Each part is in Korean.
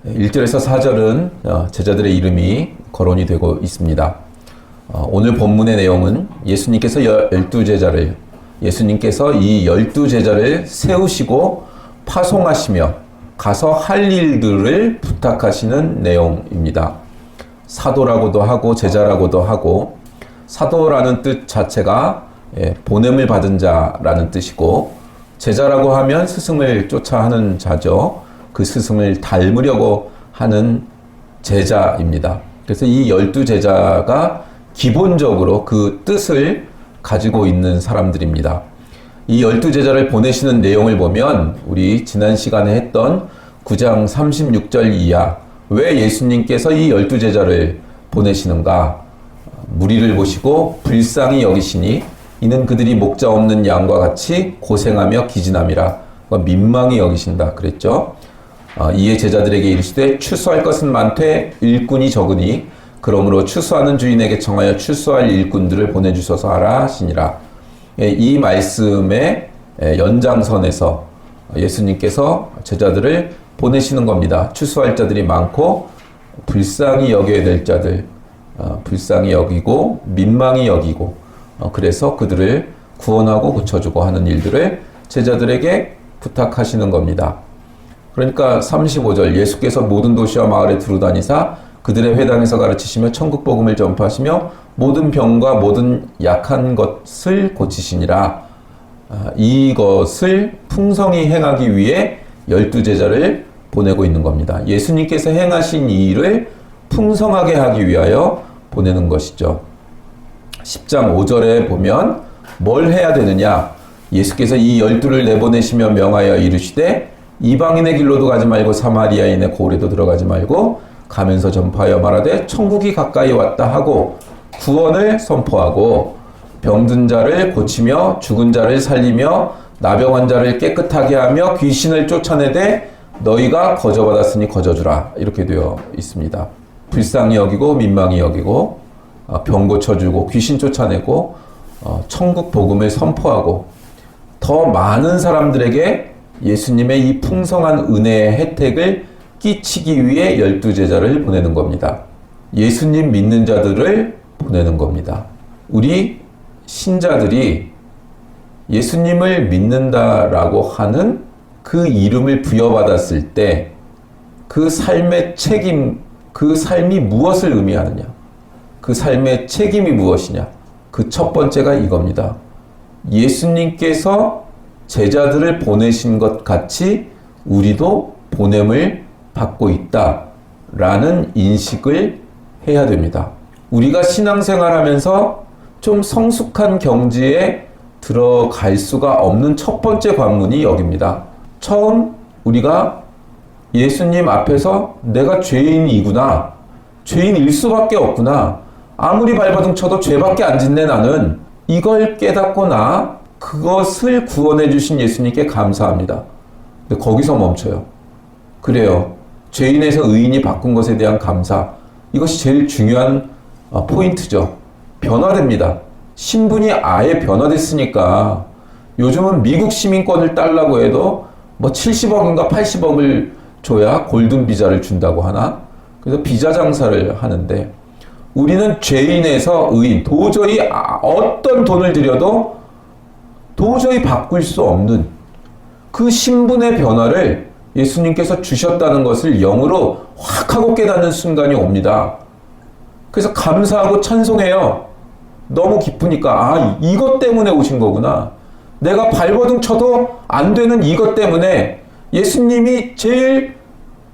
1절에서 4절은 제자들의 이름이 거론이 되고 있습니다. 오늘 본문의 내용은 예수님께서 12제자를 예수님께서 이 12제자를 세우시고 파송하시며 가서 할 일들을 부탁하시는 내용입니다. 사도라고도 하고 제자라고도 하고, 사도라는 뜻 자체가 보냄을 받은 자라는 뜻이고, 제자라고 하면 스승을 쫓아 하는 자죠. 그 스승을 닮으려고 하는 제자입니다. 그래서 이 12제자가 기본적으로 그 뜻을 가지고 있는 사람들입니다. 이 12제자를 보내시는 내용을 보면 우리 지난 시간에 했던 9장 36절 이하, 왜 예수님께서 이 12제자를 보내시는가? 무리를 보시고 불쌍히 여기시니 이는 그들이 목자 없는 양과 같이 고생하며 기진함이라. 민망히 여기신다 그랬죠. 이에 제자들에게 이르시되 추수할 것은 많되 일꾼이 적으니 그러므로 추수하는 주인에게 청하여 추수할 일꾼들을 보내주소서 하라 하시니라. 이 말씀의 연장선에서 예수님께서 제자들을 보내시는 겁니다. 추수할 자들이 많고 불쌍히 여겨야 될 자들, 불쌍히 여기고 민망히 여기고, 그래서 그들을 구원하고 고쳐주고 하는 일들을 제자들에게 부탁하시는 겁니다. 그러니까 35절, 예수께서 모든 도시와 마을에 두루다니사 그들의 회당에서 가르치시며 천국 복음을 전파하시며 모든 병과 모든 약한 것을 고치시니라. 이것을 풍성히 행하기 위해 12제자를 보내고 있는 겁니다. 예수님께서 행하신 이 일을 풍성하게 하기 위하여 보내는 것이죠. 10장 5절에 보면 뭘 해야 되느냐? 예수께서 이 12를 내보내시며 명하여 이르시되 이방인의 길로도 가지 말고 사마리아인의 고을에도 들어가지 말고 가면서 전파하여 말하되 천국이 가까이 왔다 하고 구원을 선포하고 병든 자를 고치며 죽은 자를 살리며 나병한 자를 깨끗하게 하며 귀신을 쫓아내되 너희가 거저받았으니 거저주라. 이렇게 되어 있습니다. 불쌍히 여기고 민망히 여기고 병 고쳐주고 귀신 쫓아내고 천국 복음을 선포하고 더 많은 사람들에게 예수님의 이 풍성한 은혜의 혜택을 끼치기 위해 12제자를 보내는 겁니다. 예수님 믿는 자들을 보내는 겁니다. 우리 신자들이 예수님을 믿는다라고 하는 그 이름을 부여받았을 때 그 삶의 책임, 그 삶이 무엇을 의미하느냐? 그 삶의 책임이 무엇이냐? 그 첫 번째가 이겁니다. 예수님께서 제자들을 보내신 것 같이 우리도 보냄을 받고 있다라는 인식을 해야 됩니다. 우리가 신앙생활하면서 좀 성숙한 경지에 들어갈 수가 없는 첫 번째 관문이 여기입니다. 처음 우리가 예수님 앞에서 내가 죄인이구나, 죄인일 수밖에 없구나, 아무리 발버둥 쳐도 죄밖에 안 짓네 나는, 이걸 깨닫고 나 그것을 구원해 주신 예수님께 감사합니다. 근데 거기서 멈춰요. 그래요. 죄인에서 의인이 바꾼 것에 대한 감사, 이것이 제일 중요한 포인트죠. 변화됩니다. 신분이 아예 변화됐으니까 요즘은 미국 시민권을 따려고 해도 뭐 70억인가 80억을 줘야 골든 비자를 준다고 하나? 그래서 비자 장사를 하는데, 우리는 죄인에서 의인, 도저히 어떤 돈을 들여도 도저히 바꿀 수 없는 그 신분의 변화를 예수님께서 주셨다는 것을 영으로 확 하고 깨닫는 순간이 옵니다. 그래서 감사하고 찬송해요. 너무 기쁘니까 이것 때문에 오신 거구나. 내가 발버둥 쳐도 안 되는 이것 때문에 예수님이 제일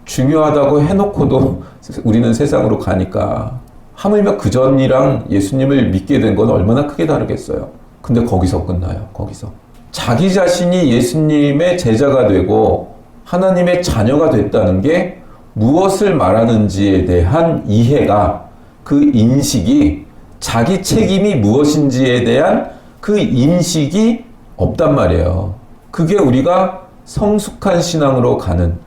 중요하다고 해놓고도 우리는 세상으로 가니까, 하물며 그전이랑 예수님을 믿게 된 건 얼마나 크게 다르겠어요. 근데 거기서 끝나요. 거기서. 자기 자신이 예수님의 제자가 되고 하나님의 자녀가 됐다는 게 무엇을 말하는지에 대한 이해가, 그 인식이, 자기 책임이 무엇인지에 대한 그 인식이 없단 말이에요. 그게 우리가 성숙한 신앙으로 가는,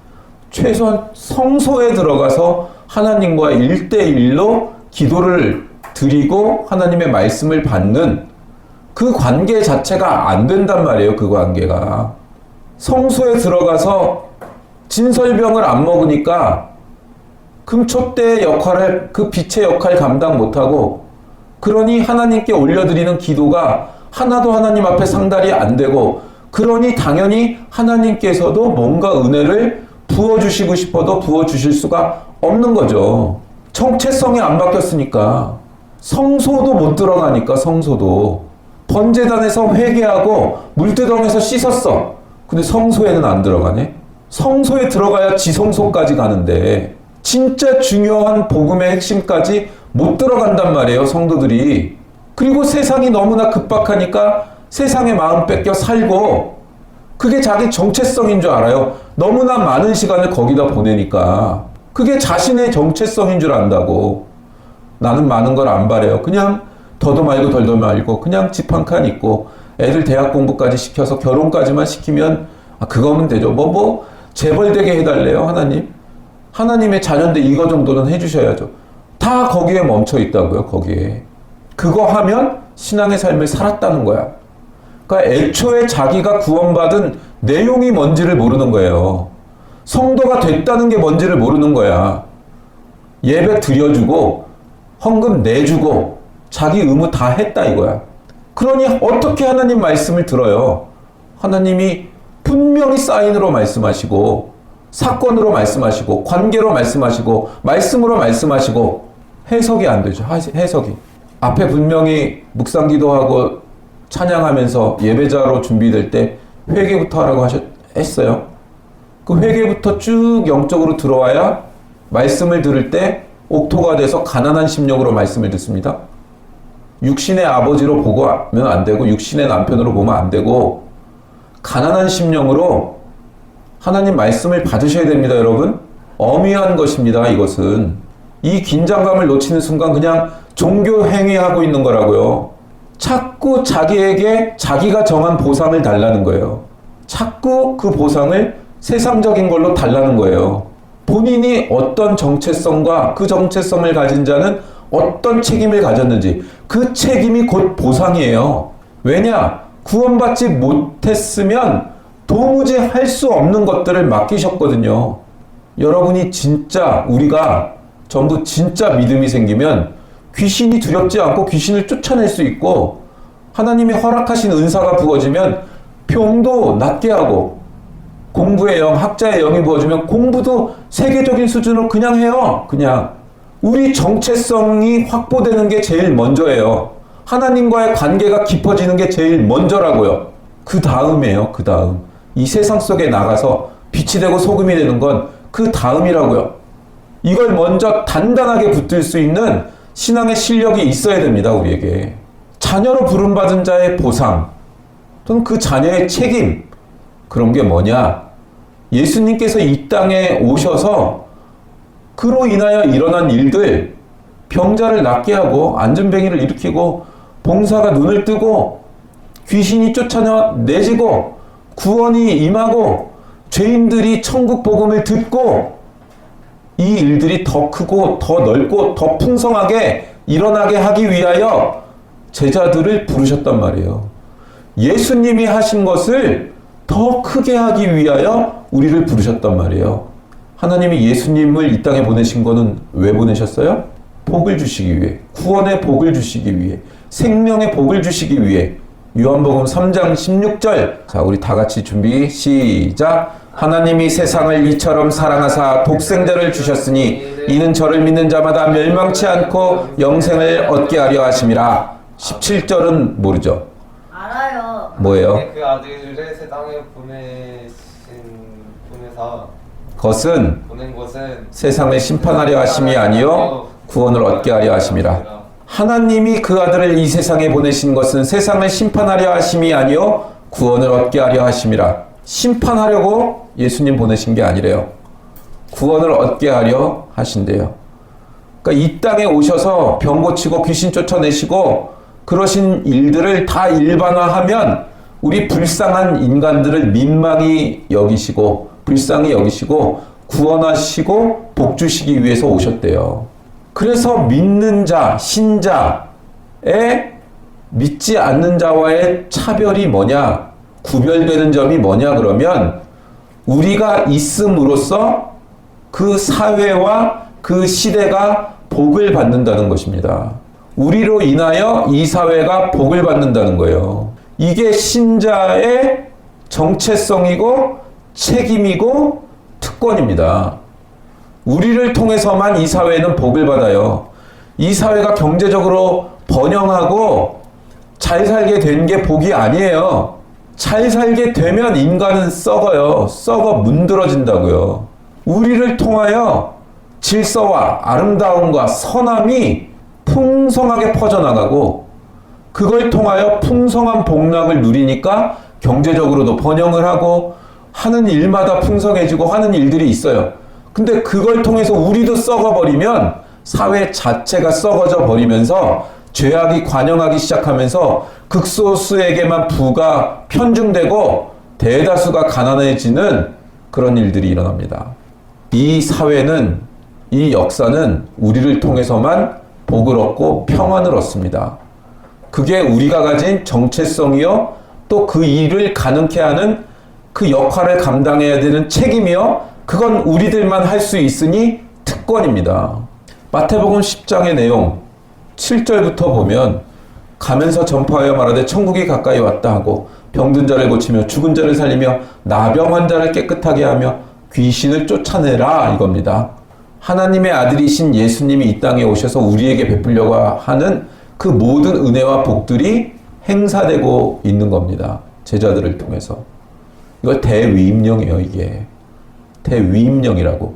최소한 성소에 들어가서 하나님과 1대1로 기도를 드리고 하나님의 말씀을 받는 그 관계 자체가 안 된단 말이에요. 그 관계가. 성소에 들어가서 진설병을 안 먹으니까 금촛대 역할을, 그 빛의 역할 감당 못하고, 그러니 하나님께 올려드리는 기도가 하나도 하나님 앞에 상달이 안 되고, 그러니 당연히 하나님께서도 뭔가 은혜를 부어주시고 싶어도 부어주실 수가 없는 거죠. 정체성이 안 바뀌었으니까. 성소도 못 들어가니까, 성소도. 번제단에서 회개하고 물두덩에서 씻었어. 근데 성소에는 안 들어가네? 성소에 들어가야 지성소까지 가는데 진짜 중요한 복음의 핵심까지 못 들어간단 말이에요, 성도들이. 그리고 세상이 너무나 급박하니까 세상에 마음 뺏겨 살고, 그게 자기 정체성인 줄 알아요. 너무나 많은 시간을 거기다 보내니까. 그게 자신의 정체성인 줄 안다고. 나는 많은 걸 안 바래요. 그냥 더도 말고 덜도 말고 그냥 집 한 칸 있고 애들 대학 공부까지 시켜서 결혼까지만 시키면 그거면 되죠. 재벌되게 해달래요, 하나님. 하나님의 자녀인데 이거 정도는 해주셔야죠. 다 거기에 멈춰 있다고요, 거기에. 그거 하면 신앙의 삶을 살았다는 거야. 그러니까 애초에 자기가 구원받은 내용이 뭔지를 모르는 거예요. 성도가 됐다는 게 뭔지를 모르는 거야. 예배 드려주고 헌금 내주고 자기 의무 다 했다 이거야. 그러니 어떻게 하나님 말씀을 들어요? 하나님이 분명히 사인으로 말씀하시고 사건으로 말씀하시고 관계로 말씀하시고 말씀으로 말씀하시고 해석이 안 되죠. 해석이. 앞에 분명히 묵상 기도하고 찬양하면서 예배자로 준비될 때 회개부터 하라고 했어요. 그 회개부터 쭉 영적으로 들어와야 말씀을 들을 때 옥토가 돼서 가난한 심령으로 말씀을 듣습니다. 육신의 아버지로 보고 하면 안 되고 육신의 남편으로 보면 안 되고 가난한 심령으로 하나님 말씀을 받으셔야 됩니다, 여러분. 엄위한 것입니다, 이것은. 이 긴장감을 놓치는 순간 그냥 종교 행위하고 있는 거라고요. 자꾸 자기에게 자기가 정한 보상을 달라는 거예요. 자꾸 그 보상을 세상적인 걸로 달라는 거예요. 본인이 어떤 정체성과 그 정체성을 가진 자는 어떤 책임을 가졌는지 그 책임이 곧 보상이에요. 왜냐? 구원받지 못했으면 도무지 할 수 없는 것들을 맡기셨거든요. 여러분이 진짜, 우리가 전부 진짜 믿음이 생기면 귀신이 두렵지 않고 귀신을 쫓아낼 수 있고, 하나님이 허락하신 은사가 부어지면 병도 낫게 하고, 공부의 영, 학자의 영이 부어지면 공부도 세계적인 수준으로 그냥 해요. 그냥. 우리 정체성이 확보되는 게 제일 먼저예요. 하나님과의 관계가 깊어지는 게 제일 먼저라고요. 그 다음이에요. 그 다음. 이 세상 속에 나가서 빛이 되고 소금이 되는 건 그 다음이라고요. 이걸 먼저 단단하게 붙들 수 있는 신앙의 실력이 있어야 됩니다, 우리에게. 자녀로 부름받은 자의 보상, 또는 그 자녀의 책임, 그런 게 뭐냐? 예수님께서 이 땅에 오셔서 그로 인하여 일어난 일들, 병자를 낫게 하고 안전뱅이를 일으키고 봉사가 눈을 뜨고 귀신이 쫓아내지고 구원이 임하고 죄인들이 천국 복음을 듣고 이 일들이 더 크고 더 넓고 더 풍성하게 일어나게 하기 위하여 제자들을 부르셨단 말이에요. 예수님이 하신 것을 더 크게 하기 위하여 우리를 부르셨단 말이에요. 하나님이 예수님을 이 땅에 보내신 거는 왜 보내셨어요? 복을 주시기 위해, 구원의 복을 주시기 위해, 생명의 복을 주시기 위해. 요한복음 3장 16절. 자, 우리 다 같이 준비 시작. 하나님이 세상을 이처럼 사랑하사 독생자를 주셨으니 이는 저를 믿는 자마다 멸망치 않고 영생을 얻게 하려 하심이라. 17절은 모르죠? 알아요. 뭐예요? 그 아들을 세상에 보내사 보낸 것은 세상을 심판하려 하심이 아니요 구원을 얻게 하려 하심이라. 하나님이 그 아들을 이 세상에 보내신 것은 세상을 심판하려 하심이 아니요 구원을 얻게 하려 하심이라. 심판하려고 예수님 보내신 게 아니래요. 구원을 얻게 하려 하신대요. 그러니까 이 땅에 오셔서 병 고치고 귀신 쫓아내시고 그러신 일들을 다 일반화하면 우리 불쌍한 인간들을 민망히 여기시고 불쌍히 여기시고 구원하시고 복 주시기 위해서 오셨대요. 그래서 믿는 자, 신자의 믿지 않는 자와의 차별이 뭐냐? 구별되는 점이 뭐냐 그러면 우리가 있음으로써 그 사회와 그 시대가 복을 받는다는 것입니다. 우리로 인하여 이 사회가 복을 받는다는 거예요. 이게 신자의 정체성이고 책임이고 특권입니다. 우리를 통해서만 이 사회는 복을 받아요. 이 사회가 경제적으로 번영하고 잘 살게 된 게 복이 아니에요. 잘 살게 되면 인간은 썩어요. 썩어 문드러진다고요. 우리를 통하여 질서와 아름다움과 선함이 풍성하게 퍼져나가고 그걸 통하여 풍성한 복락을 누리니까 경제적으로도 번영을 하고 하는 일마다 풍성해지고 하는 일들이 있어요. 근데 그걸 통해서 우리도 썩어버리면 사회 자체가 썩어져 버리면서 죄악이 관영하기 시작하면서 극소수에게만 부가 편중되고 대다수가 가난해지는 그런 일들이 일어납니다. 이 사회는, 이 역사는 우리를 통해서만 복을 얻고 평안을 얻습니다. 그게 우리가 가진 정체성이요, 또 그 일을 가능케 하는 그 역할을 감당해야 되는 책임이요, 그건 우리들만 할 수 있으니 특권입니다. 마태복음 10장의 내용 7절부터 보면 가면서 전파하여 말하되 천국이 가까이 왔다 하고 병든 자를 고치며 죽은 자를 살리며 나병 환자를 깨끗하게 하며 귀신을 쫓아내라 이겁니다. 하나님의 아들이신 예수님이 이 땅에 오셔서 우리에게 베풀려고 하는 그 모든 은혜와 복들이 행사되고 있는 겁니다. 제자들을 통해서. 이걸 대위임령이에요. 이게 대위임령이라고.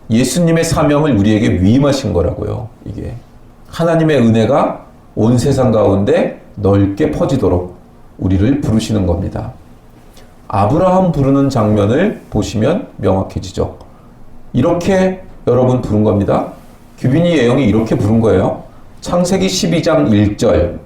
예수님의 사명을 우리에게 위임하신 거라고요. 이게 하나님의 은혜가 온 세상 가운데 넓게 퍼지도록 우리를 부르시는 겁니다. 아브라함 부르는 장면을 보시면 명확해지죠. 이렇게 여러분 부른 겁니다. 규빈이 예언이 이렇게 부른 거예요. 창세기 12장 1절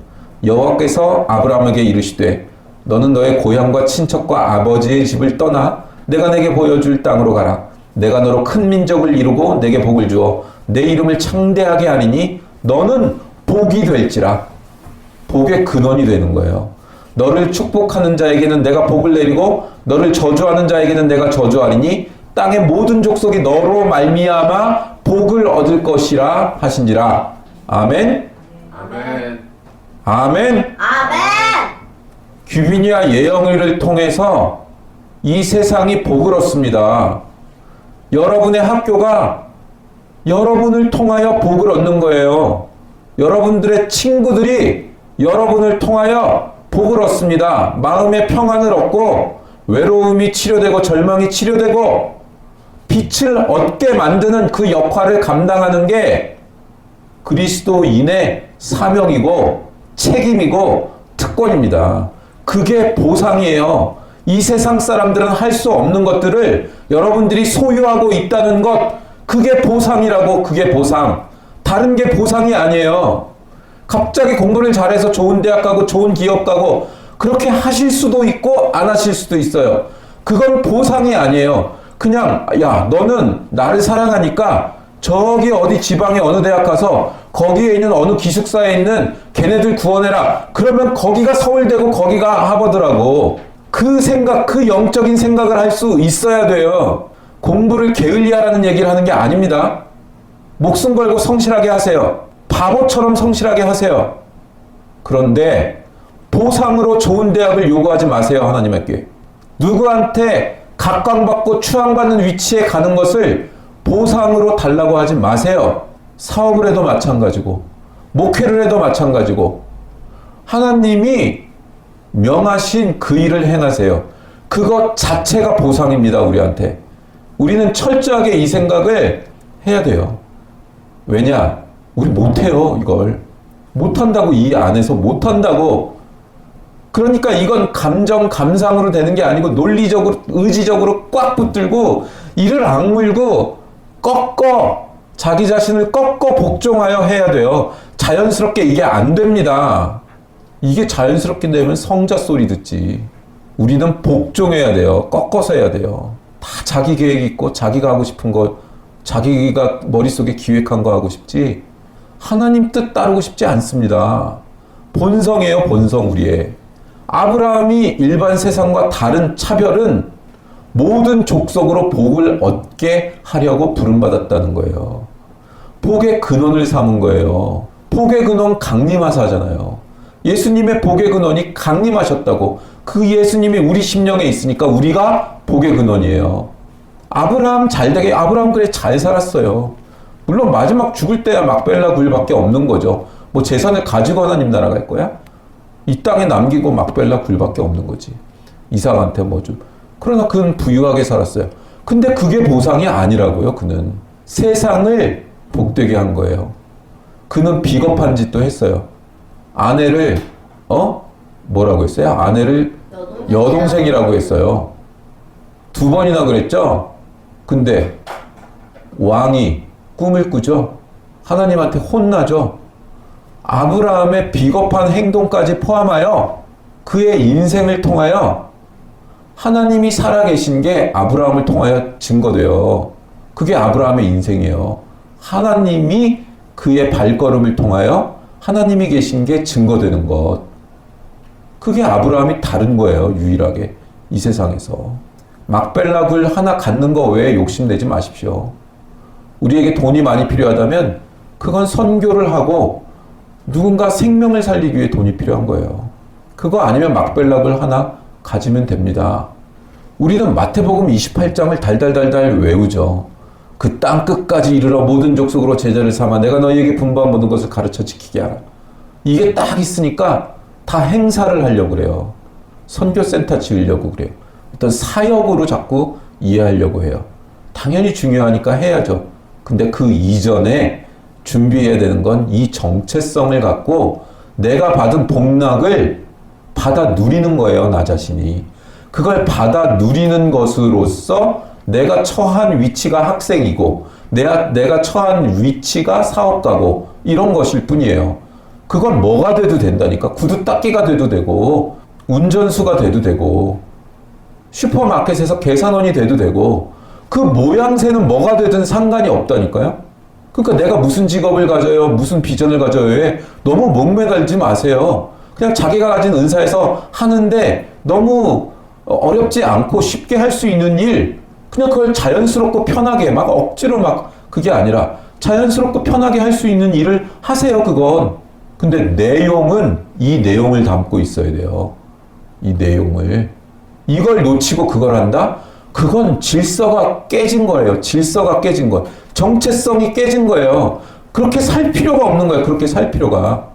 여호와께서 아브라함에게 이르시되 너는 너의 고향과 친척과 아버지의 집을 떠나 내가 내게 보여줄 땅으로 가라. 내가 너로 큰 민족을 이루고 내게 복을 주어 내 이름을 창대하게 하리니 너는 복이 될지라. 복의 근원이 되는 거예요. 너를 축복하는 자에게는 내가 복을 내리고 너를 저주하는 자에게는 내가 저주하리니 땅의 모든 족속이 너로 말미암아 복을 얻을 것이라 하신지라. 아멘. 아멘. 아멘. 아멘. 규빈이와 예영이를 통해서 이 세상이 복을 얻습니다. 여러분의 학교가 여러분을 통하여 복을 얻는 거예요. 여러분들의 친구들이 여러분을 통하여 복을 얻습니다. 마음의 평안을 얻고 외로움이 치료되고 절망이 치료되고 빛을 얻게 만드는 그 역할을 감당하는 게 그리스도인의 사명이고 책임이고 특권입니다. 그게 보상이에요. 이 세상 사람들은 할 수 없는 것들을 여러분들이 소유하고 있다는 것, 그게 보상이라고. 그게 보상. 다른 게 보상이 아니에요. 갑자기 공부를 잘해서 좋은 대학 가고 좋은 기업 가고 그렇게 하실 수도 있고 안 하실 수도 있어요. 그건 보상이 아니에요. 그냥 야 너는 나를 사랑하니까 저기 어디 지방의 어느 대학 가서 거기에 있는 어느 기숙사에 있는 걔네들 구원해라. 그러면 거기가 서울대고 거기가 하버드라고. 그 생각, 그 영적인 생각을 할 수 있어야 돼요. 공부를 게을리하라는 얘기를 하는 게 아닙니다. 목숨 걸고 성실하게 하세요. 바보처럼 성실하게 하세요. 그런데 보상으로 좋은 대학을 요구하지 마세요. 하나님께. 누구한테 각광받고 추앙받는 위치에 가는 것을 보상으로 달라고 하지 마세요. 사업을 해도 마찬가지고 목회를 해도 마찬가지고 하나님이 명하신 그 일을 행하세요. 그것 자체가 보상입니다. 우리한테. 우리는 철저하게 이 생각을 해야 돼요. 왜냐? 우리 못해요. 이걸. 못한다고. 이 안에서 못한다고. 그러니까 이건 감정, 감상으로 되는 게 아니고 논리적으로, 의지적으로 꽉 붙들고 이를 악물고 꺾어 자기 자신을 꺾어 복종하여 해야 돼요. 자연스럽게 이게 안 됩니다. 이게 자연스럽게 되면 성자 소리 듣지. 우리는 복종해야 돼요. 꺾어서 해야 돼요. 다 자기 계획 있고 자기가 하고 싶은 거, 자기가 머릿속에 기획한 거 하고 싶지 하나님 뜻 따르고 싶지 않습니다. 본성이에요. 본성. 우리의. 아브라함이 일반 세상과 다른 차별은 모든 족속으로 복을 얻게 하려고 부름받았다는 거예요. 복의 근원을 삼은 거예요. 복의 근원 강림하사잖아요. 예수님의 복의 근원이 강림하셨다고. 그 예수님이 우리 심령에 있으니까 우리가 복의 근원이에요. 아브라함 잘되게, 아브라함 그래 잘 살았어요. 물론 마지막 죽을 때야 막벨라 굴밖에 없는 거죠. 뭐 재산을 가지고 하나님 나라 갈 거야? 이 땅에 남기고 막벨라 굴밖에 없는 거지. 이삭한테 뭐 좀. 그러나 그는 부유하게 살았어요. 근데 그게 보상이 아니라고요. 그는 세상을 복되게 한 거예요. 그는 비겁한 짓도 했어요. 아내를 뭐라고 했어요? 아내를 여동생이라고 했어요. 2번이나 그랬죠? 근데 왕이 꿈을 꾸죠? 하나님한테 혼나죠? 아브라함의 비겁한 행동까지 포함하여 그의 인생을 통하여 하나님이 살아계신 게 아브라함을 통하여 증거돼요. 그게 아브라함의 인생이에요. 하나님이 그의 발걸음을 통하여 하나님이 계신 게 증거되는 것. 그게 아브라함이 다른 거예요. 유일하게 이 세상에서. 막벨라 굴 하나 갖는 거 외에 욕심내지 마십시오. 우리에게 돈이 많이 필요하다면 그건 선교를 하고 누군가 생명을 살리기 위해 돈이 필요한 거예요. 그거 아니면 막벨라 굴 하나 가지면 됩니다. 우리는 마태복음 28장을 달달달달 외우죠. 그 땅 끝까지 이르러 모든 족속으로 제자를 삼아 내가 너희에게 분부한 모든 것을 가르쳐 지키게 하라. 이게 딱 있으니까 다 행사를 하려고 그래요. 선교센터 지으려고 그래요. 어떤 사역으로 자꾸 이해하려고 해요. 당연히 중요하니까 해야죠. 근데 그 이전에 준비해야 되는 건 이 정체성을 갖고 내가 받은 복락을 받아 누리는 거예요. 나 자신이. 그걸 받아 누리는 것으로서 내가 처한 위치가 학생이고 내가 처한 위치가 사업가고 이런 것일 뿐이에요. 그건 뭐가 돼도 된다니까. 구두 닦기가 돼도 되고 운전수가 돼도 되고 슈퍼마켓에서 계산원이 돼도 되고 그 모양새는 뭐가 되든 상관이 없다니까요. 그러니까 내가 무슨 직업을 가져요, 무슨 비전을 가져요에 너무 목매달지 마세요. 그냥 자기가 가진 은사에서 하는데 너무 어렵지 않고 쉽게 할 수 있는 일, 그냥 그걸 자연스럽고 편하게 막 억지로 막 그게 아니라 자연스럽고 편하게 할 수 있는 일을 하세요. 그건. 근데 내용은 이 내용을 담고 있어야 돼요. 이 내용을. 이걸 놓치고 그걸 한다? 그건 질서가 깨진 거예요. 질서가 깨진 것. 정체성이 깨진 거예요. 그렇게 살 필요가 없는 거예요. 그렇게 살 필요가.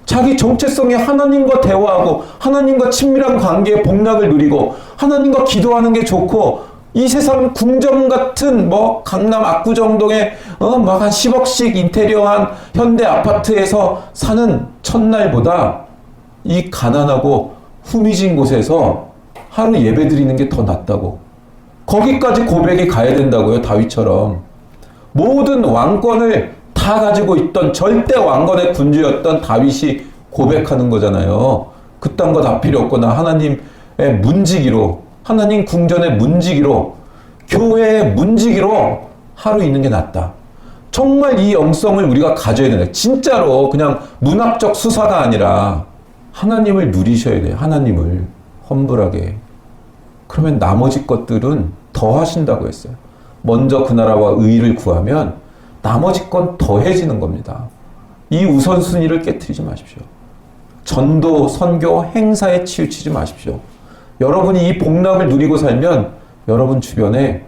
자기 정체성이 하나님과 대화하고 하나님과 친밀한 관계에 복락을 누리고 하나님과 기도하는 게 좋고 이 세상 궁정 같은 뭐 강남 압구정동에 막 한 10억씩 인테리어한 현대 아파트에서 사는 첫날보다 이 가난하고 후미진 곳에서 하루 예배 드리는 게 더 낫다고. 거기까지 고백이 가야 된다고요. 다윗처럼. 모든 왕권을 다 가지고 있던 절대 왕권의 군주였던 다윗이 고백하는 거잖아요. 그딴 거 다 필요 없고 나 하나님의 문지기로, 하나님 궁전의 문지기로, 교회의 문지기로 하루 있는 게 낫다. 정말 이 영성을 우리가 가져야 된다. 진짜로 그냥 문학적 수사가 아니라 하나님을 누리셔야 돼요. 하나님을 험불하게. 그러면 나머지 것들은 더 하신다고 했어요. 먼저 그 나라와 의를 구하면 나머지 건 더해지는 겁니다. 이 우선순위를 깨트리지 마십시오. 전도, 선교, 행사에 치우치지 마십시오. 여러분이 이 복락을 누리고 살면 여러분 주변에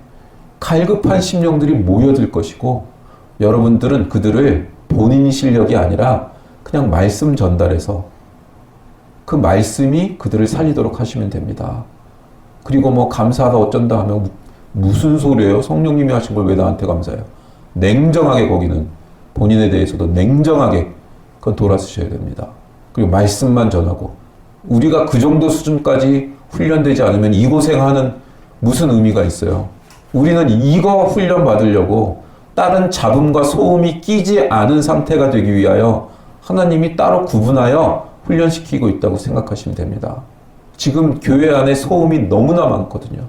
갈급한 심령들이 모여들 것이고 여러분들은 그들을 본인 실력이 아니라 그냥 말씀 전달해서 그 말씀이 그들을 살리도록 하시면 됩니다. 그리고 뭐 감사하다 어쩐다 하면 무슨 소리예요? 성령님이 하신 걸 왜 나한테 감사해요? 냉정하게 거기는 본인에 대해서도 냉정하게 그건 돌아서셔야 됩니다. 그리고 말씀만 전하고 우리가 그 정도 수준까지 훈련되지 않으면 이 고생하는 무슨 의미가 있어요? 우리는 이거 훈련 받으려고 다른 잡음과 소음이 끼지 않은 상태가 되기 위하여 하나님이 따로 구분하여 훈련시키고 있다고 생각하시면 됩니다. 지금 교회 안에 소음이 너무나 많거든요.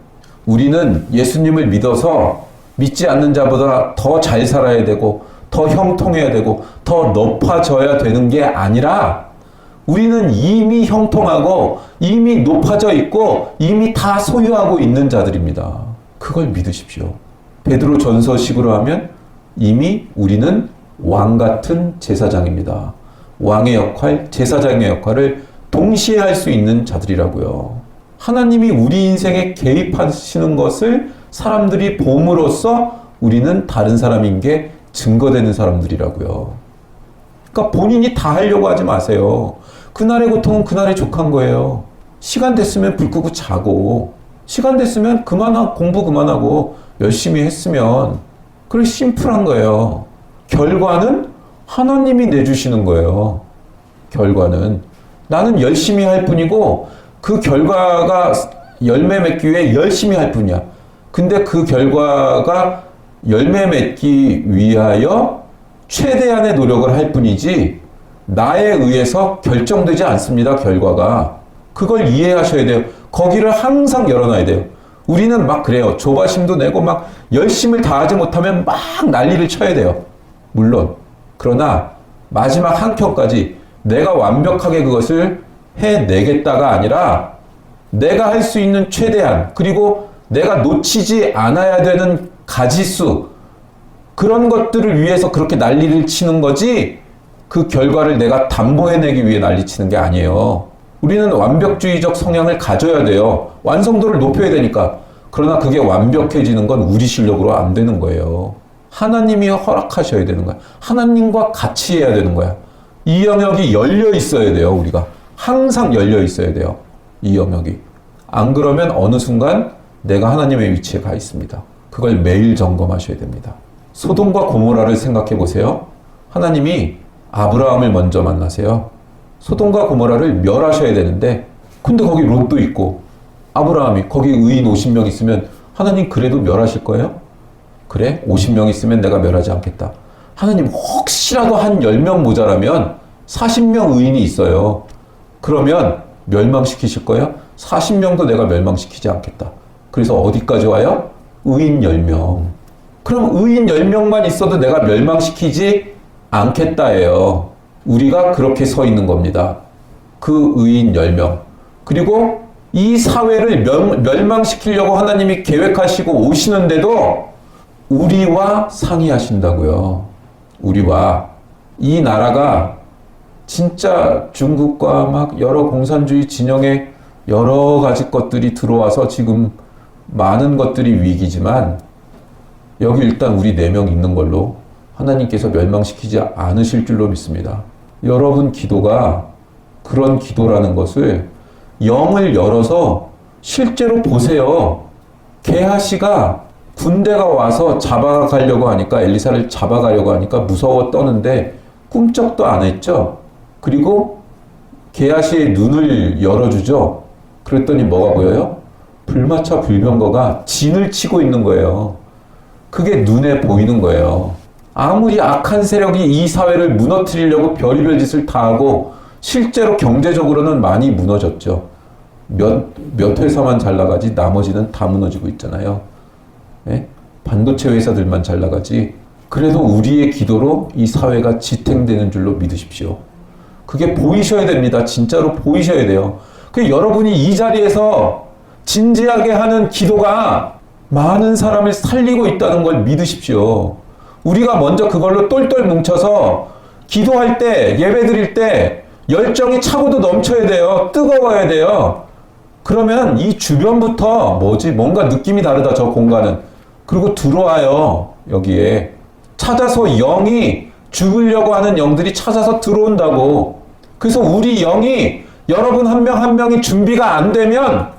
우리는 예수님을 믿어서 믿지 않는 자보다 더 잘 살아야 되고 더 형통해야 되고 더 높아져야 되는 게 아니라 우리는 이미 형통하고 이미 높아져 있고 이미 다 소유하고 있는 자들입니다. 그걸 믿으십시오. 베드로 전서식으로 하면 이미 우리는 왕 같은 제사장입니다. 왕의 역할, 제사장의 역할을 동시에 할 수 있는 자들이라고요. 하나님이 우리 인생에 개입하시는 것을 사람들이 봄으로써 우리는 다른 사람인 게 증거되는 사람들이라고요. 그러니까 본인이 다 하려고 하지 마세요. 그날의 고통은 그날에 족한 거예요. 시간 됐으면 불 끄고 자고, 시간 됐으면 공부 그만하고 열심히 했으면, 그래 심플한 거예요. 결과는 하나님이 내주시는 거예요. 결과는 나는 열심히 할 뿐이고 그 결과가 열매 맺기 위해 열심히 할 뿐이야. 근데 그 결과가 열매 맺기 위하여 최대한의 노력을 할 뿐이지 나에 의해서 결정되지 않습니다. 결과가. 그걸 이해하셔야 돼요. 거기를 항상 열어놔야 돼요. 우리는 막 그래요. 조바심도 내고 막 열심을 다하지 못하면 막 난리를 쳐야 돼요. 물론. 그러나 마지막 한 켠까지 내가 완벽하게 그것을 해내겠다가 아니라 내가 할 수 있는 최대한, 그리고 내가 놓치지 않아야 되는 가지수, 그런 것들을 위해서 그렇게 난리를 치는 거지 그 결과를 내가 담보해내기 위해 난리치는 게 아니에요. 우리는 완벽주의적 성향을 가져야 돼요. 완성도를 높여야 되니까. 그러나 그게 완벽해지는 건 우리 실력으로 안 되는 거예요. 하나님이 허락하셔야 되는 거야. 하나님과 같이 해야 되는 거야. 이 영역이 열려 있어야 돼요. 우리가 항상 열려 있어야 돼요. 이 영역이. 안 그러면 어느 순간 내가 하나님의 위치에 가 있습니다. 그걸 매일 점검하셔야 됩니다. 소돔과 고모라를 생각해 보세요. 하나님이 아브라함을 먼저 만나세요. 소돔과 고모라를 멸하셔야 되는데, 근데 거기 롯도 있고 아브라함이 거기 의인 50명 있으면 하나님 그래도 멸하실 거예요? 그래? 50명 있으면 내가 멸하지 않겠다. 하나님 혹시라도 한 10명 모자라면 40명 의인이 있어요. 그러면 멸망시키실 거예요? 40명도 내가 멸망시키지 않겠다. 그래서 어디까지 와요? 의인 10명. 그럼 의인 10명만 있어도 내가 멸망시키지 않겠다예요. 우리가 그렇게 서 있는 겁니다. 그 의인 10명. 그리고 이 사회를 멸망시키려고 하나님이 계획하시고 오시는데도 우리와 상의하신다고요. 우리와. 이 나라가 진짜 중국과 막 여러 공산주의 진영의 여러 가지 것들이 들어와서 지금 많은 것들이 위기지만 여기 일단 우리 4명 있는 걸로 하나님께서 멸망시키지 않으실 줄로 믿습니다. 여러분 기도가 그런 기도라는 것을 영을 열어서 실제로 보세요. 게하시가 군대가 와서 잡아가려고 하니까, 엘리사를 잡아가려고 하니까 무서워 떠는데 꿈쩍도 안 했죠. 그리고 게하시의 눈을 열어주죠. 그랬더니 뭐가 보여요? 불마차 불병거가 진을 치고 있는 거예요. 그게 눈에 보이는 거예요. 아무리 악한 세력이 이 사회를 무너뜨리려고 별의별 짓을 다 하고 실제로 경제적으로는 많이 무너졌죠. 몇 회사만 잘 나가지 나머지는 다 무너지고 있잖아요. 예? 반도체 회사들만 잘 나가지. 그래도 우리의 기도로 이 사회가 지탱되는 줄로 믿으십시오. 그게 보이셔야 됩니다. 진짜로 보이셔야 돼요. 여러분이 이 자리에서 진지하게 하는 기도가 많은 사람을 살리고 있다는 걸 믿으십시오. 우리가 먼저 그걸로 똘똘 뭉쳐서 기도할 때, 예배 드릴 때 열정이 차고도 넘쳐야 돼요. 뜨거워야 돼요. 그러면 이 주변부터 뭔가 느낌이 다르다, 저 공간은. 그리고 들어와요. 여기에. 찾아서 영이 죽으려고 하는 영들이 찾아서 들어온다고. 그래서 우리 영이 여러분 한 명 한 명이 준비가 안 되면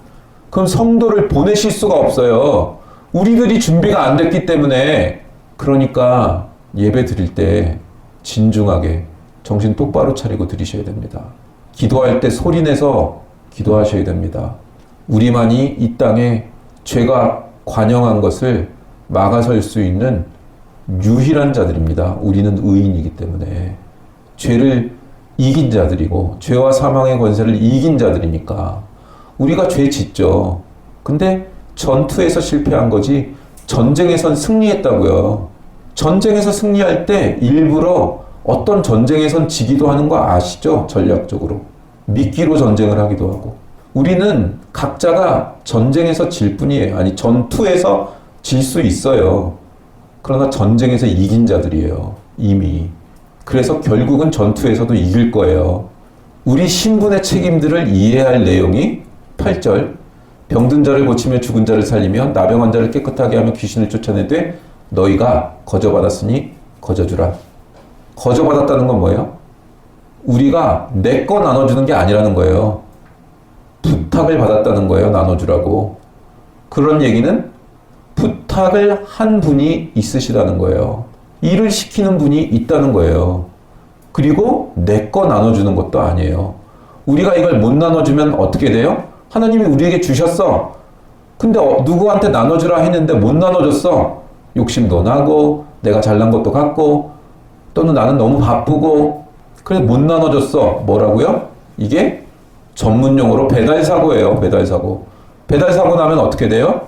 그럼 성도를 보내실 수가 없어요. 우리들이 준비가 안 됐기 때문에. 그러니까 예배 드릴 때 진중하게 정신 똑바로 차리고 드리셔야 됩니다. 기도할 때 소리내서 기도하셔야 됩니다. 우리만이 이 땅에 죄가 관영한 것을 막아설 수 있는 유일한 자들입니다. 우리는 의인이기 때문에. 죄를 이긴 자들이고 죄와 사망의 권세를 이긴 자들이니까. 우리가 죄 짓죠. 근데 전투에서 실패한 거지 전쟁에선 승리했다고요. 전쟁에서 승리할 때 일부러 어떤 전쟁에선 지기도 하는 거 아시죠? 전략적으로. 미끼로 전쟁을 하기도 하고. 우리는 각자가 전쟁에서 질 뿐이에요. 아니, 전투에서 질 수 있어요. 그러나 전쟁에서 이긴 자들이에요. 이미. 그래서 결국은 전투에서도 이길 거예요. 우리 신분의 책임들을 이해할 내용이 8절. 병든 자를 고치며 죽은 자를 살리며 나병한 자를 깨끗하게 하며 귀신을 쫓아내되 너희가 거저받았으니 거저주라. 거저받았다는 건 뭐예요? 우리가 내 거 나눠주는 게 아니라는 거예요. 부탁을 받았다는 거예요. 나눠주라고. 그런 얘기는 부탁을 한 분이 있으시다는 거예요. 일을 시키는 분이 있다는 거예요. 그리고 내 거 나눠주는 것도 아니에요. 우리가 이걸 못 나눠주면 어떻게 돼요? 하나님이 우리에게 주셨어. 근데 누구한테 나눠주라 했는데 못 나눠줬어. 욕심도 나고 내가 잘난 것도 같고 또는 나는 너무 바쁘고 그래서 못 나눠줬어. 뭐라고요? 이게 전문용어로 배달사고예요. 배달사고. 배달사고 나면 어떻게 돼요?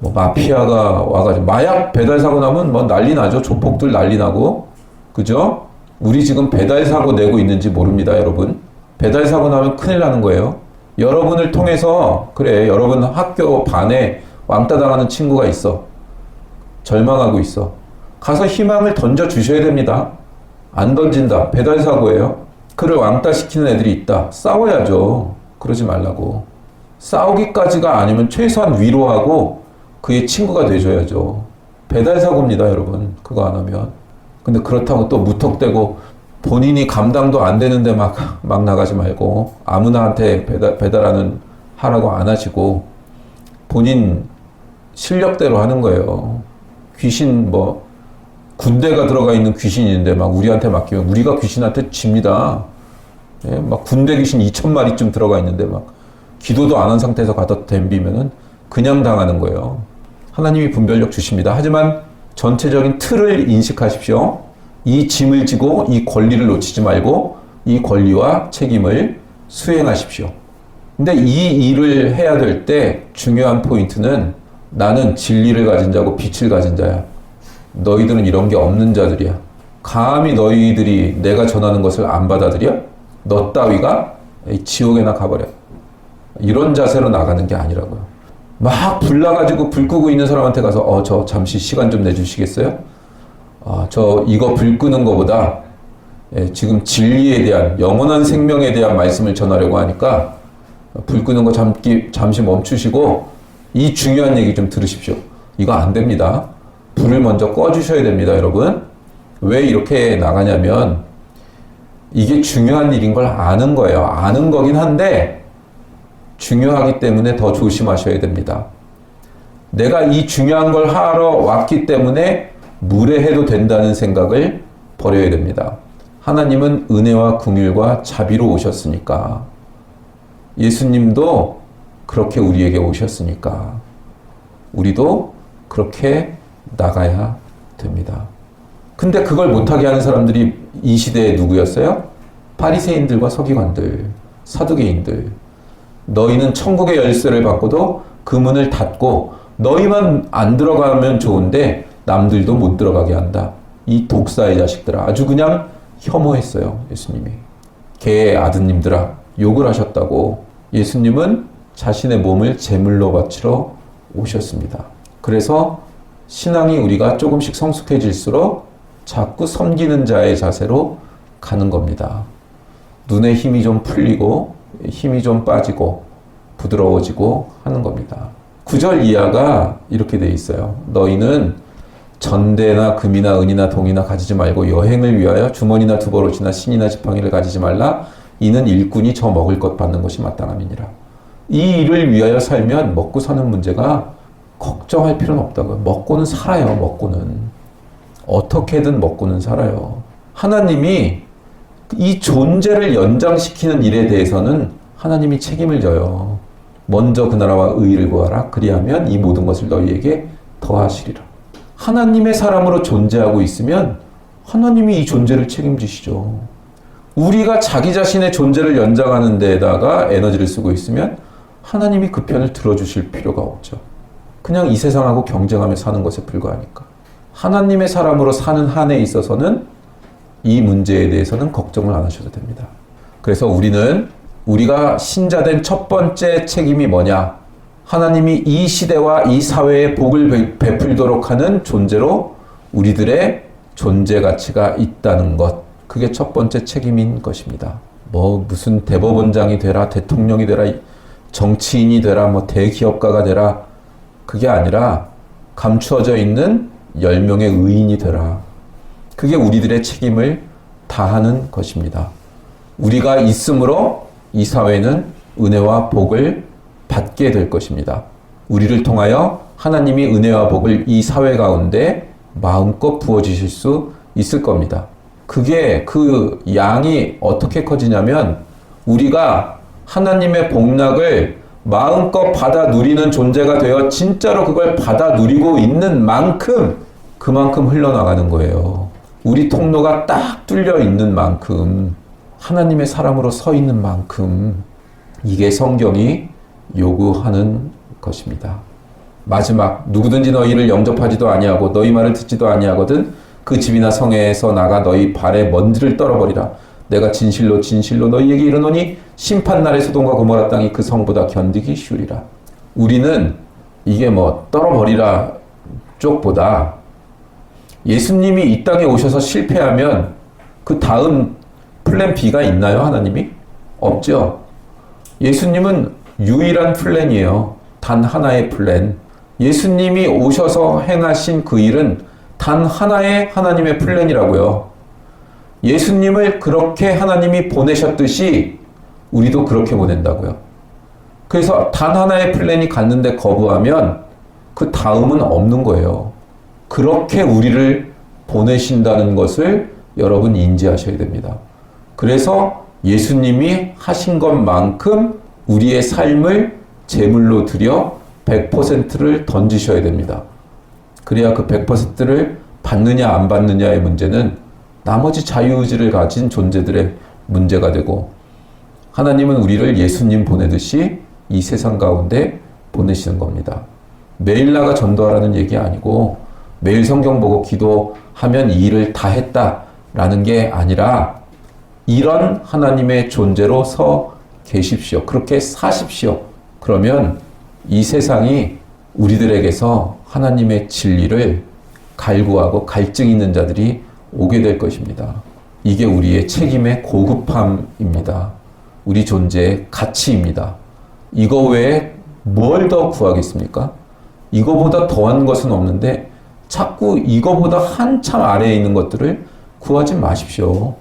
뭐 마피아가 와가지고 마약 배달사고 나면 뭐 난리 나죠. 조폭들 난리 나고. 그죠? 우리 지금 배달사고 내고 있는지 모릅니다, 여러분. 배달사고 나면 큰일 나는 거예요. 여러분을 통해서 그래, 여러분 학교 반에 왕따 당하는 친구가 있어. 절망하고 있어. 가서 희망을 던져 주셔야 됩니다. 안 던진다. 배달사고예요. 그를 왕따시키는 애들이 있다. 싸워야죠. 그러지 말라고. 싸우기까지가 아니면 최소한 위로하고 그의 친구가 돼줘야죠. 배달사고입니다, 여러분. 그거 안 하면. 근데 그렇다고 또 무턱대고 본인이 감당도 안 되는데 막 나가지 말고 아무나한테 배달하는 하라고 안 하시고 본인 실력대로 하는 거예요. 귀신 뭐 군대가 들어가 있는 귀신이 있는데 막 우리한테 맡기면 우리가 귀신한테 집니다. 예, 막 군대 귀신 2,000마리쯤 들어가 있는데 막 기도도 안 한 상태에서 가다 덤비면은 그냥 당하는 거예요. 하나님이 분별력 주십니다. 하지만 전체적인 틀을 인식하십시오. 이 짐을 지고 이 권리를 놓치지 말고 이 권리와 책임을 수행하십시오. 근데 이 일을 해야 될 때 중요한 포인트는 나는 진리를 가진 자고 빛을 가진 자야. 너희들은 이런 게 없는 자들이야. 감히 너희들이 내가 전하는 것을 안 받아들여? 너 따위가 지옥에나 가버려. 이런 자세로 나가는 게 아니라고요. 막 불나가지고 불 끄고 있는 사람한테 가서 저 잠시 시간 좀 내주시겠어요? 저 이거 불 끄는 거보다 지금 진리에 대한 영원한 생명에 대한 말씀을 전하려고 하니까 불 끄는 거 잠시 멈추시고 이 중요한 얘기 좀 들으십시오. 이거 안 됩니다. 불을 먼저 꺼주셔야 됩니다, 여러분. 왜 이렇게 나가냐면 이게 중요한 일인 걸 아는 거예요. 아는 거긴 한데 중요하기 때문에 더 조심하셔야 됩니다. 내가 이 중요한 걸 하러 왔기 때문에 무례해도 된다는 생각을 버려야 됩니다. 하나님은 은혜와 긍휼과 자비로 오셨으니까. 예수님도 그렇게 우리에게 오셨으니까. 우리도 그렇게 나가야 됩니다. 근데 그걸 못하게 하는 사람들이 이 시대에 누구였어요? 바리새인들과 서기관들, 사두개인들. 너희는 천국의 열쇠를 받고도 그 문을 닫고 너희만 안 들어가면 좋은데 남들도 못 들어가게 한다. 이 독사의 자식들아. 아주 그냥 혐오했어요, 예수님이. 개의 아드님들아, 욕을 하셨다고. 예수님은 자신의 몸을 제물로 바치러 오셨습니다. 그래서 신앙이 우리가 조금씩 성숙해질수록 자꾸 섬기는 자의 자세로 가는 겁니다. 눈에 힘이 좀 풀리고 힘이 좀 빠지고 부드러워지고 하는 겁니다. 9절 이하가 이렇게 돼 있어요. 너희는 전대나 금이나 은이나 동이나 가지지 말고 여행을 위하여 주머니나 두버릇이나 신이나 지팡이를 가지지 말라. 이는 일꾼이 저 먹을 것 받는 것이 마땅함이니라. 이 일을 위하여 살면 먹고 사는 문제가 걱정할 필요는 없다고요. 먹고는 살아요. 먹고는. 어떻게든 먹고는 살아요. 하나님이 이 존재를 연장시키는 일에 대해서는 하나님이 책임을 져요. 먼저 그 나라와 의의를 구하라. 그리하면 이 모든 것을 너희에게 더하시리라. 하나님의 사람으로 존재하고 있으면 하나님이 이 존재를 책임지시죠. 우리가 자기 자신의 존재를 연장하는 데에다가 에너지를 쓰고 있으면 하나님이 그 편을 들어주실 필요가 없죠. 그냥 이 세상하고 경쟁하며 사는 것에 불과하니까. 하나님의 사람으로 사는 한에 있어서는 이 문제에 대해서는 걱정을 안 하셔도 됩니다. 그래서 우리가 신자된 첫 번째 책임이 뭐냐? 하나님이 이 시대와 이 사회에 복을 베풀도록 하는 존재로 우리들의 존재 가치가 있다는 것. 그게 첫 번째 책임인 것입니다. 뭐 무슨 대법원장이 되라, 대통령이 되라, 정치인이 되라, 뭐 대기업가가 되라. 그게 아니라 감추어져 있는 10명의 의인이 되라. 그게 우리들의 책임을 다하는 것입니다. 우리가 있음으로 이 사회는 은혜와 복을 받게 될 것입니다. 우리를 통하여 하나님이 은혜와 복을 이 사회 가운데 마음껏 부어주실 수 있을 겁니다. 그게 그 양이 어떻게 커지냐면 우리가 하나님의 복락을 마음껏 받아 누리는 존재가 되어 진짜로 그걸 받아 누리고 있는 만큼 그만큼 흘러나가는 거예요. 우리 통로가 딱 뚫려 있는 만큼 하나님의 사람으로 서 있는 만큼 이게 성경이 요구하는 것입니다. 마지막 누구든지 너희를 영접하지도 아니하고 너희 말을 듣지도 아니하거든 그 집이나 성에서 나가 너희 발에 먼지를 떨어버리라. 내가 진실로 진실로 너희에게 이르노니 심판날에 소돔과 고모라 땅이 그 성보다 견디기 쉬우리라. 우리는 이게 뭐 떨어버리라 쪽보다 예수님이 이 땅에 오셔서 실패하면 그 다음 플랜 B가 있나요? 하나님이? 없죠. 예수님은 유일한 플랜이에요. 단 하나의 플랜. 예수님이 오셔서 행하신 그 일은 단 하나의 하나님의 플랜이라고요. 예수님을 그렇게 하나님이 보내셨듯이 우리도 그렇게 보낸다고요. 그래서 단 하나의 플랜이 갔는데 거부하면 그 다음은 없는 거예요. 그렇게 우리를 보내신다는 것을 여러분 인지하셔야 됩니다. 그래서 예수님이 하신 것만큼 우리의 삶을 제물로 드려 100%를 던지셔야 됩니다. 그래야 그 100%를 받느냐 안 받느냐의 문제는 나머지 자유의지를 가진 존재들의 문제가 되고 하나님은 우리를 예수님 보내듯이 이 세상 가운데 보내시는 겁니다. 매일 나가 전도하라는 얘기 아니고 매일 성경 보고 기도하면 이 일을 다 했다라는 게 아니라 이런 하나님의 존재로 서 계십시오. 그렇게 사십시오. 그러면 이 세상이 우리들에게서 하나님의 진리를 갈구하고 갈증 있는 자들이 오게 될 것입니다. 이게 우리의 책임의 고급함입니다. 우리 존재의 가치입니다. 이거 외에 뭘 더 구하겠습니까? 이거보다 더한 것은 없는데 자꾸 이거보다 한참 아래에 있는 것들을 구하지 마십시오.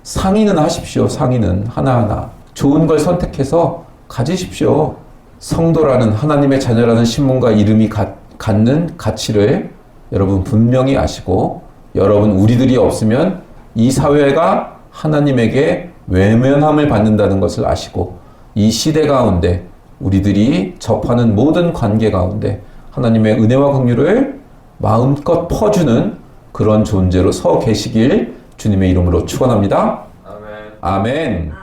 상의는 하십시오. 상의는 하나하나. 좋은 걸 선택해서 가지십시오. 성도라는 하나님의 자녀라는 신분과 이름이 갖는 가치를 여러분 분명히 아시고 여러분 우리들이 없으면 이 사회가 하나님에게 외면함을 받는다는 것을 아시고 이 시대 가운데 우리들이 접하는 모든 관계 가운데 하나님의 은혜와 긍휼을 마음껏 퍼주는 그런 존재로 서 계시길 주님의 이름으로 축원합니다. 아멘. 아멘.